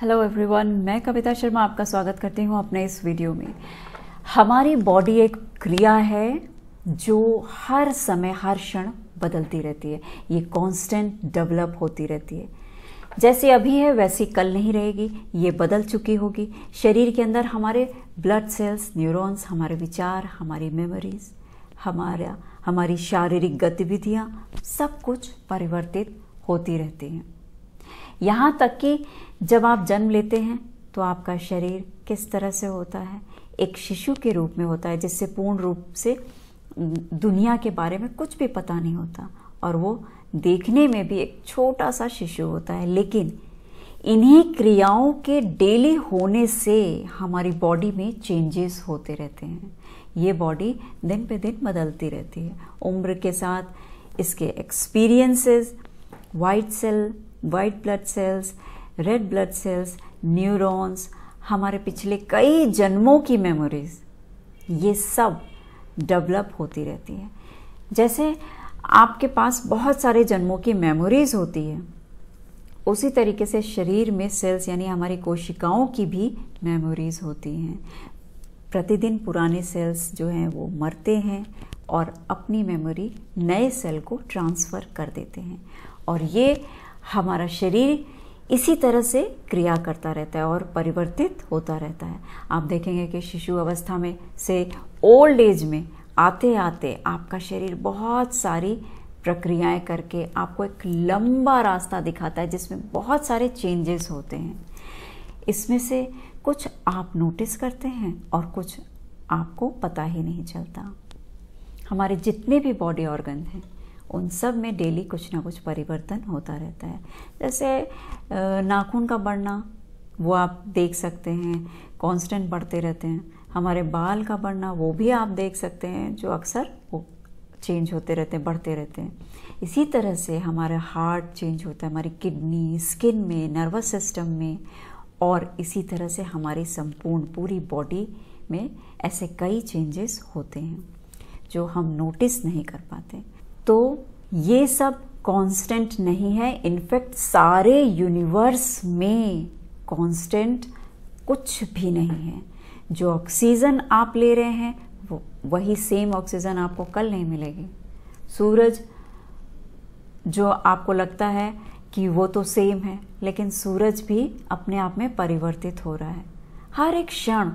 Hello everyone, मैं कविता शर्मा आपका स्वागत करती हूँ अपने इस वीडियो में। हमारी बॉडी एक क्रिया है जो हर समय हर क्षण बदलती रहती है। ये कांस्टेंट डेवलप होती रहती है। जैसे अभी है वैसी कल नहीं रहेगी, ये बदल चुकी होगी। शरीर के अंदर हमारे ब्लड सेल्स, न्यूरॉन्स, हमारे विचार, हमारी मेमोरीज, हमारी शारीरिक गतिविधियाँ सब कुछ परिवर्तित होती रहती हैं। यहाँ तक कि जब आप जन्म लेते हैं तो आपका शरीर किस तरह से होता है, एक शिशु के रूप में होता है जिससे पूर्ण रूप से दुनिया के बारे में कुछ भी पता नहीं होता और वो देखने में भी एक छोटा सा शिशु होता है। लेकिन इन्हीं क्रियाओं के डेली होने से हमारी बॉडी में चेंजेस होते रहते हैं। ये बॉडी दिन पे दिन बदलती रहती है। उम्र के साथ इसके experiences, white blood cells, red blood cells, neurons, हमारे पिछले कई जन्मों की मेमोरीज, ये सब डेवलप होती रहती है। जैसे आपके पास बहुत सारे जन्मों की मेमोरीज होती है, उसी तरीके से शरीर में सेल्स यानी हमारी कोशिकाओं की भी मेमोरीज होती हैं। प्रतिदिन पुराने सेल्स जो हैं वो मरते हैं और अपनी मेमोरी नए सेल को ट्रांसफ़र कर देते हैं और ये हमारा शरीर इसी तरह से क्रिया करता रहता है और परिवर्तित होता रहता है। आप देखेंगे कि शिशु अवस्था में से ओल्ड एज में आते आते आपका शरीर बहुत सारी प्रक्रियाएं करके आपको एक लंबा रास्ता दिखाता है जिसमें बहुत सारे चेंजेस होते हैं। इसमें से कुछ आप नोटिस करते हैं और कुछ आपको पता ही नहीं चलता। हमारे जितने भी बॉडी ऑर्गन हैं उन सब में डेली कुछ ना कुछ परिवर्तन होता रहता है। जैसे नाखून का बढ़ना, वो आप देख सकते हैं, कांस्टेंट बढ़ते रहते हैं। हमारे बाल का बढ़ना, वो भी आप देख सकते हैं, जो अक्सर वो चेंज होते रहते हैं, बढ़ते रहते हैं। इसी तरह से हमारा हार्ट चेंज होता है, हमारी किडनी, स्किन में, नर्वस सिस्टम में, और इसी तरह से हमारी संपूर्ण पूरी बॉडी में ऐसे कई चेंजेस होते हैं जो हम नोटिस नहीं कर पाते। तो ये सब कांस्टेंट नहीं है। इनफैक्ट सारे यूनिवर्स में कांस्टेंट कुछ भी नहीं है। जो ऑक्सीजन आप ले रहे हैं वही सेम ऑक्सीजन आपको कल नहीं मिलेगी। सूरज जो आपको लगता है कि वो तो सेम है, लेकिन सूरज भी अपने आप में परिवर्तित हो रहा है। हर एक क्षण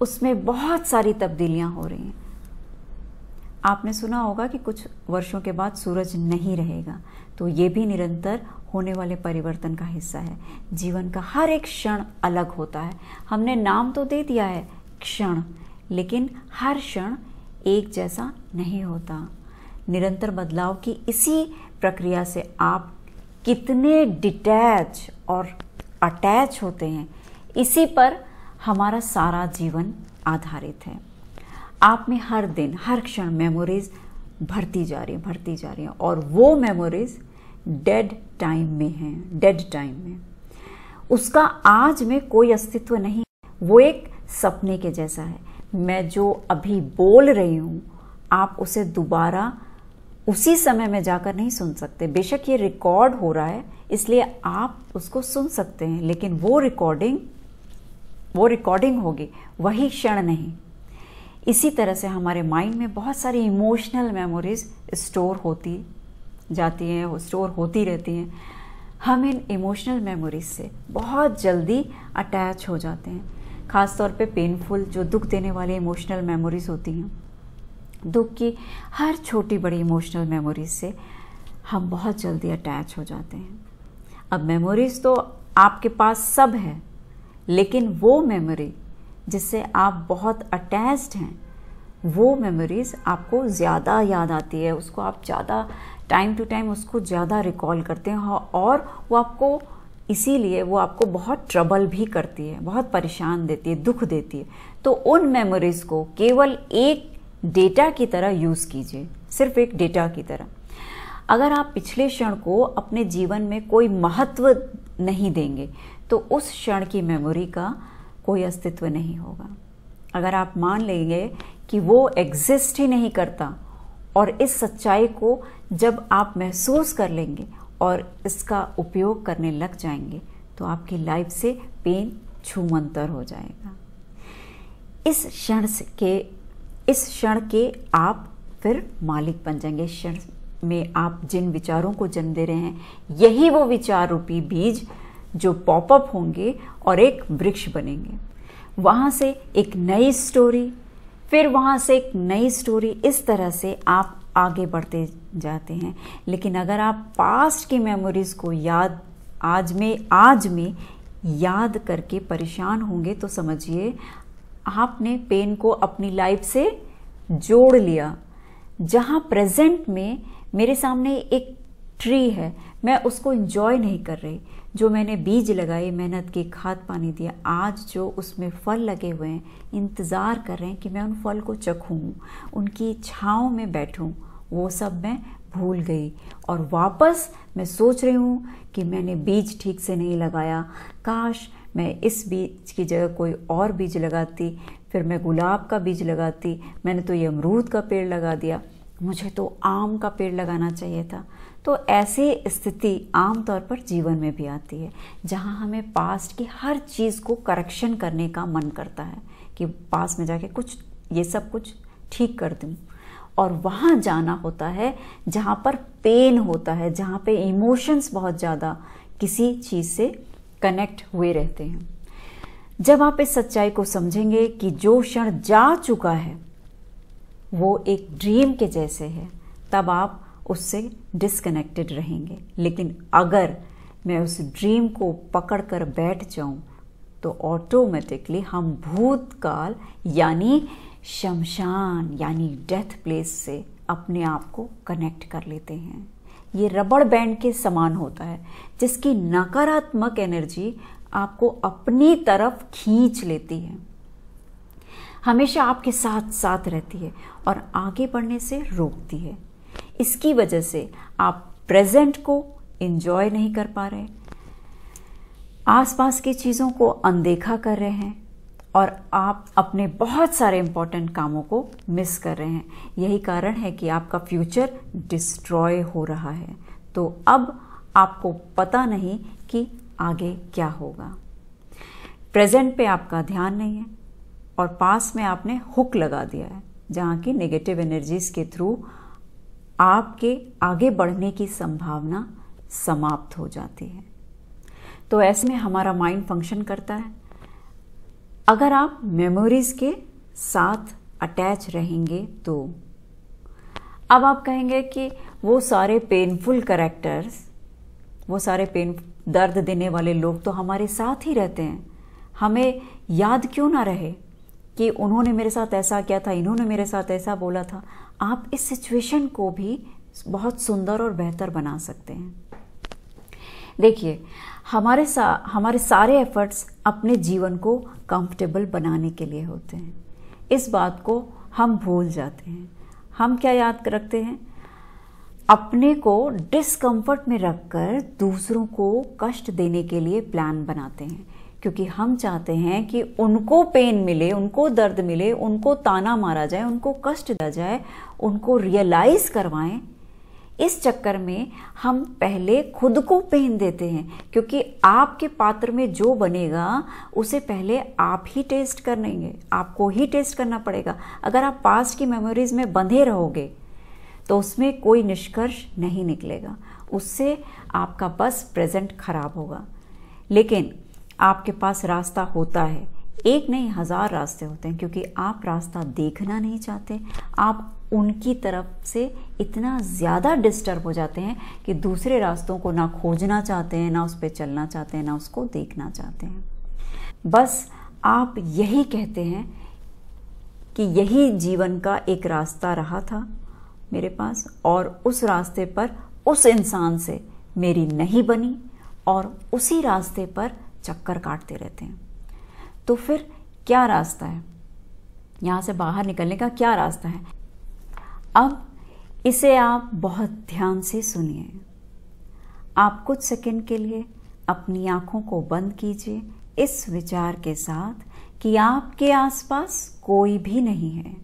उसमें बहुत सारी तब्दीलियां हो रही हैं। आपने सुना होगा कि कुछ वर्षों के बाद सूरज नहीं रहेगा, तो ये भी निरंतर होने वाले परिवर्तन का हिस्सा है। जीवन का हर एक क्षण अलग होता है। हमने नाम तो दे दिया है क्षण, लेकिन हर क्षण एक जैसा नहीं होता। निरंतर बदलाव की इसी प्रक्रिया से आप कितने डिटैच और अटैच होते हैं, इसी पर हमारा सारा जीवन आधारित है। आप में हर दिन हर क्षण मेमोरीज भरती जा रही हैं और वो मेमोरीज डेड टाइम में उसका आज में कोई अस्तित्व नहीं। वो एक सपने के जैसा है। मैं जो अभी बोल रही हूँ आप उसे दोबारा उसी समय में जाकर नहीं सुन सकते। बेशक ये रिकॉर्ड हो रहा है इसलिए आप उसको सुन सकते हैं, लेकिन वो रिकॉर्डिंग होगी, वही क्षण नहीं। इसी तरह से हमारे माइंड में बहुत सारी इमोशनल मेमोरीज स्टोर होती जाती हैं, स्टोर होती रहती हैं। हम इन इमोशनल मेमोरीज से बहुत जल्दी अटैच हो जाते हैं। ख़ास तौर पे पेनफुल, जो दुख देने वाली इमोशनल मेमोरीज होती हैं, दुख की हर छोटी बड़ी इमोशनल मेमोरीज से हम बहुत जल्दी अटैच हो जाते हैं। अब मेमोरीज तो आपके पास सब है, लेकिन वो मेमोरी जिससे आप बहुत अटैच्ड हैं, वो मेमोरीज आपको ज़्यादा याद आती है। उसको आप ज़्यादा टाइम टू टाइम उसको ज़्यादा रिकॉल करते हैं और वो आपको बहुत ट्रबल भी करती है, बहुत परेशान देती है, दुख देती है। तो उन मेमोरीज को केवल एक डेटा की तरह यूज़ कीजिए, सिर्फ एक डेटा की तरह। अगर आप पिछले क्षण को अपने जीवन में कोई महत्व नहीं देंगे तो उस क्षण की मेमोरी का कोई अस्तित्व नहीं होगा। अगर आप मान लेंगे कि वो एग्जिस्ट ही नहीं करता और इस सच्चाई को जब आप महसूस कर लेंगे और इसका उपयोग करने लग जाएंगे तो आपकी लाइफ से पेन छूमंतर हो जाएगा। इस क्षण के आप फिर मालिक बन जाएंगे। इस क्षण में आप जिन विचारों को जन्म दे रहे हैं, यही वो विचार रूपी बीज जो पॉपअप होंगे और एक वृक्ष बनेंगे। वहाँ से एक नई स्टोरी, फिर वहाँ से एक नई स्टोरी, इस तरह से आप आगे बढ़ते जाते हैं। लेकिन अगर आप पास्ट की मेमोरीज को आज में याद करके परेशान होंगे तो समझिए आपने पेन को अपनी लाइफ से जोड़ लिया। जहाँ प्रेजेंट में मेरे सामने एक ट्री है, मैं उसको एंजॉय नहीं कर रही। जो मैंने बीज लगाए, मेहनत की, खाद पानी दिया, आज जो उसमें फल लगे हुए हैं, इंतज़ार कर रहे हैं कि मैं उन फल को चखूँ, उनकी छाँव में बैठूँ, वो सब मैं भूल गई। और वापस मैं सोच रही हूँ कि मैंने बीज ठीक से नहीं लगाया, काश मैं इस बीज की जगह कोई और बीज लगाती, फिर मैं गुलाब का बीज लगाती, मैंने तो ये अमरूद का पेड़ लगा दिया, मुझे तो आम का पेड़ लगाना चाहिए था। तो ऐसी स्थिति आमतौर पर जीवन में भी आती है, जहाँ हमें पास्ट की हर चीज़ को करेक्शन करने का मन करता है कि पास में जाके ये सब कुछ ठीक कर दूँ। और वहाँ जाना होता है जहाँ पर पेन होता है, जहाँ पे इमोशंस बहुत ज़्यादा किसी चीज़ से कनेक्ट हुए रहते हैं। जब आप इस सच्चाई को समझेंगे कि जो क्षण जा चुका है वो एक ड्रीम के जैसे है, तब आप उससे डिस्कनेक्टेड रहेंगे। लेकिन अगर मैं उस ड्रीम को पकड़ कर बैठ जाऊं तो ऑटोमेटिकली हम भूतकाल यानी शमशान यानी डेथ प्लेस से अपने आप को कनेक्ट कर लेते हैं। ये रबड़ बैंड के समान होता है, जिसकी नकारात्मक एनर्जी आपको अपनी तरफ खींच लेती है, हमेशा आपके साथ साथ रहती है और आगे बढ़ने से रोकती है। इसकी वजह से आप प्रेजेंट को एंजॉय नहीं कर पा रहे, आसपास की चीज़ों को अनदेखा कर रहे हैं और आप अपने बहुत सारे इंपॉर्टेंट कामों को मिस कर रहे हैं। यही कारण है कि आपका फ्यूचर डिस्ट्रॉय हो रहा है। तो अब आपको पता नहीं कि आगे क्या होगा। प्रेजेंट पे आपका ध्यान नहीं है और पास में आपने हुक लगा दिया है, जहाँ की नेगेटिव एनर्जीज के थ्रू आपके आगे बढ़ने की संभावना समाप्त हो जाती है। तो ऐसे में हमारा माइंड फंक्शन करता है। अगर आप मेमोरीज के साथ अटैच रहेंगे तो अब आप कहेंगे कि वो सारे पेनफुल कैरेक्टर्स, वो सारे दर्द देने वाले लोग तो हमारे साथ ही रहते हैं, हमें याद क्यों ना रहे कि उन्होंने मेरे साथ ऐसा किया था, इन्होंने मेरे साथ ऐसा बोला था। आप इस सिचुएशन को भी बहुत सुंदर और बेहतर बना सकते हैं। देखिए, हमारे सारे एफर्ट्स अपने जीवन को कंफर्टेबल बनाने के लिए होते हैं। इस बात को हम भूल जाते हैं। हम क्या याद रखते हैं? अपने को डिस्कम्फर्ट में रखकर दूसरों को कष्ट देने के लिए प्लान बनाते हैं, क्योंकि हम चाहते हैं कि उनको पेन मिले, उनको दर्द मिले, उनको ताना मारा जाए, उनको कष्ट दिया जाए, उनको रियलाइज करवाएं। इस चक्कर में हम पहले खुद को पेन देते हैं, क्योंकि आपके पात्र में जो बनेगा उसे पहले आप ही टेस्ट करेंगे, आपको ही टेस्ट करना पड़ेगा। अगर आप पास्ट की मेमोरीज में बंधे रहोगे तो उसमें कोई निष्कर्ष नहीं निकलेगा, उससे आपका बस प्रेजेंट खराब होगा। लेकिन आपके पास रास्ता होता है, एक नहीं 1000 रास्ते होते हैं, क्योंकि आप रास्ता देखना नहीं चाहते। आप उनकी तरफ से इतना ज़्यादा डिस्टर्ब हो जाते हैं कि दूसरे रास्तों को ना खोजना चाहते हैं, ना उस पर चलना चाहते हैं, ना उसको देखना चाहते हैं। बस आप यही कहते हैं कि यही जीवन का एक रास्ता रहा था मेरे पास, और उस रास्ते पर उस इंसान से मेरी नहीं बनी, और उसी रास्ते पर चक्कर काटते रहते हैं। तो फिर क्या रास्ता है? यहाँ से बाहर निकलने का क्या रास्ता है? अब इसे आप बहुत ध्यान से सुनिए। आप कुछ सेकंड के लिए अपनी आंखों को बंद कीजिए इस विचार के साथ कि आपके आसपास कोई भी नहीं है,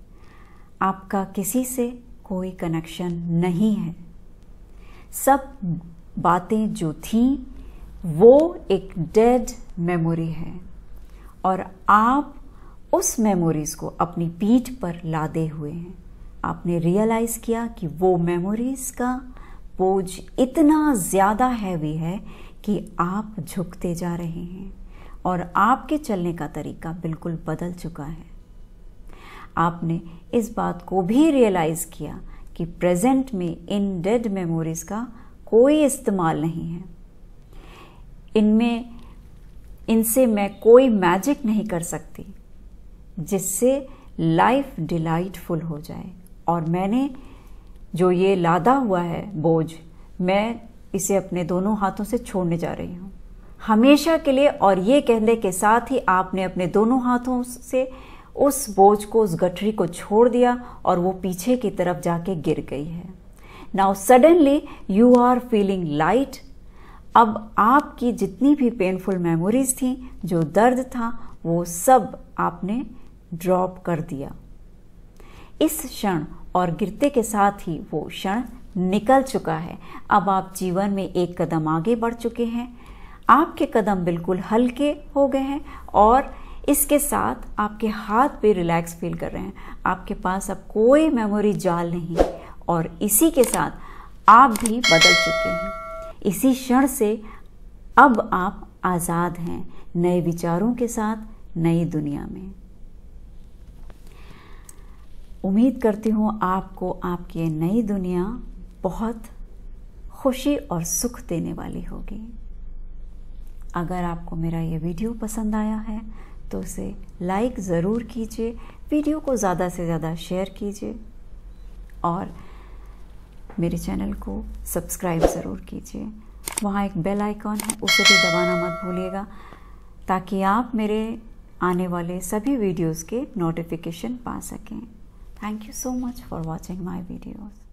आपका किसी से कोई कनेक्शन नहीं है। सब बातें जो थीं वो एक डेड मेमोरी है और आप उस मेमोरीज को अपनी पीठ पर लादे हुए हैं। आपने रियलाइज किया कि वो मेमोरीज का बोझ इतना ज़्यादा हैवी है कि आप झुकते जा रहे हैं और आपके चलने का तरीका बिल्कुल बदल चुका है। आपने इस बात को भी रियलाइज किया कि प्रेजेंट में इन डेड मेमोरीज का कोई इस्तेमाल नहीं है, इनसे मैं कोई मैजिक नहीं कर सकती जिससे लाइफ डिलाइटफुल हो जाए। और मैंने जो ये लादा हुआ है बोझ, मैं इसे अपने दोनों हाथों से छोड़ने जा रही हूँ हमेशा के लिए। और ये कहने के साथ ही आपने अपने दोनों हाथों से उस बोझ को, उस गठरी को छोड़ दिया और वो पीछे की तरफ जाके गिर गई है। Now suddenly you are feeling light. अब आपकी जितनी भी पेनफुल मेमोरीज थी, जो दर्द था, वो सब आपने ड्रॉप कर दिया इस क्षण, और गिरते के साथ ही वो क्षण निकल चुका है। अब आप जीवन में एक कदम आगे बढ़ चुके हैं। आपके कदम बिल्कुल हल्के हो गए हैं और इसके साथ आपके हाथ भी रिलैक्स फील कर रहे हैं। आपके पास अब कोई मेमोरी जाल नहीं और इसी के साथ आप भी बदल चुके हैं। इसी क्षण से अब आप आज़ाद हैं, नए विचारों के साथ, नई दुनिया में। उम्मीद करती हूँ आपको आपकी नई दुनिया बहुत खुशी और सुख देने वाली होगी। अगर आपको मेरा ये वीडियो पसंद आया है तो उसे लाइक ज़रूर कीजिए, वीडियो को ज़्यादा से ज़्यादा शेयर कीजिए और मेरे चैनल को सब्सक्राइब ज़रूर कीजिए। वहाँ एक बेल आइकॉन है, उसे भी दबाना मत भूलिएगा ताकि आप मेरे आने वाले सभी वीडियोज़ के नोटिफिकेशन पा सकें। Thank you so much for watching my videos.